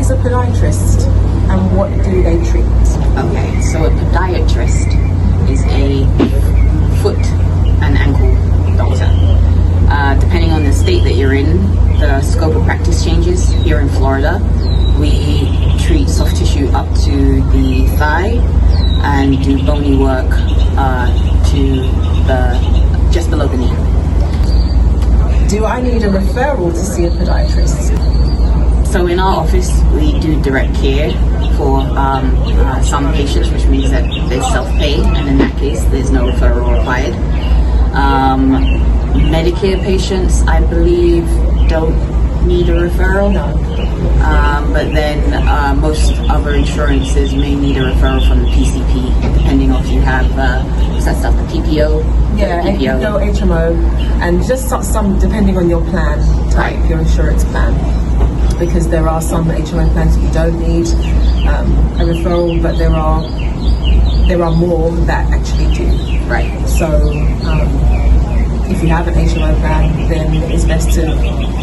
is a podiatrist and what do they treat? Okay, so a podiatrist is a foot and ankle doctor. Depending on the state that you're in, the scope of practice changes. Here in Florida, we treat soft tissue up to the thigh and do bony work to just below the knee. Do I need a referral to see a podiatrist? So in our office, we do direct care for some patients, which means that they self-pay, and in that case, there's no referral required. Medicare patients, I believe, don't need a referral. No. But then most other insurances may need a referral from the PCP, depending on if you have what's that stuff, the PPO? Yeah, PPO. no HMO, and just some depending on your plan type, Right. your insurance plan. Because there are some HMO plans that you don't need a referral, but there are more that actually do. Right. So if you have an HMO plan, then it's best to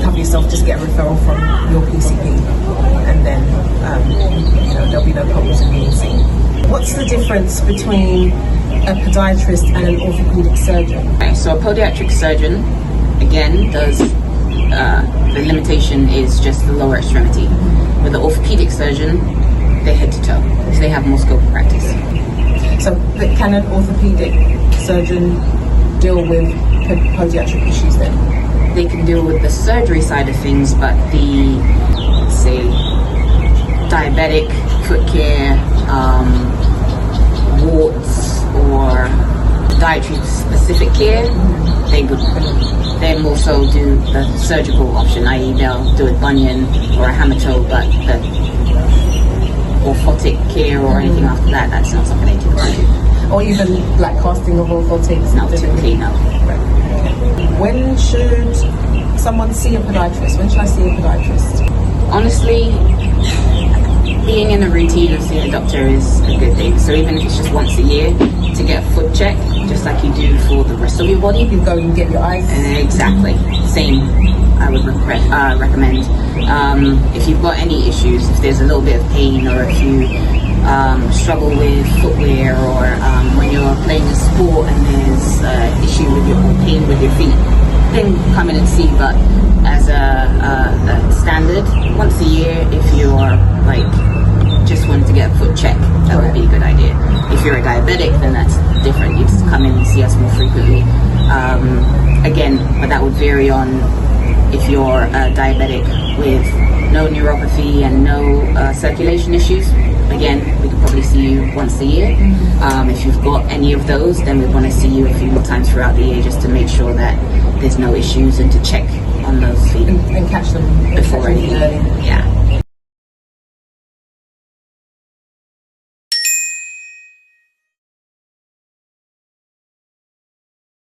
cover yourself, just get a referral from your PCP, and then there'll be no problems in being seen. What's the difference between a podiatrist and an orthopedic surgeon? Okay, so a podiatric surgeon, again, does the limitation is just the lower extremity. With the orthopedic surgeon, they're head to toe, so they have more scope of practice. So can an orthopedic surgeon deal with podiatric issues then? They can deal with the surgery side of things, but the, let's say, diabetic foot care, warts, or dietary specific care, they more so do the surgical option, i.e. they'll do a bunion or a hammer toe, but the orthotic care or anything after that, that's not something they typically do. Or even like casting of orthotics? No, typically no. Right. When should someone see a podiatrist? When should I see a podiatrist? Honestly, being in the routine of seeing a doctor is a good thing. So even if it's just once a year to get a foot check, just like you do for the rest of your body. You go and get your eyes. Exactly. Same. I would recommend. If you've got any issues, if there's a little bit of pain, or if you struggle with footwear, or when you're playing a sport and there's issue with your pain with your feet, then come in and see. But as a standard, once a year, if you're like just wanted to get a foot check, that would be a good idea. If you're a diabetic, then that's different. You just come in and see us more frequently. Again, but that would vary on if you're a diabetic with no neuropathy and no circulation issues. Again, we could probably see you once a year. If you've got any of those, then we want to see you a few more times throughout the year, just to make sure that there's no issues and to check on those feet and catch them before anything. early. Yeah.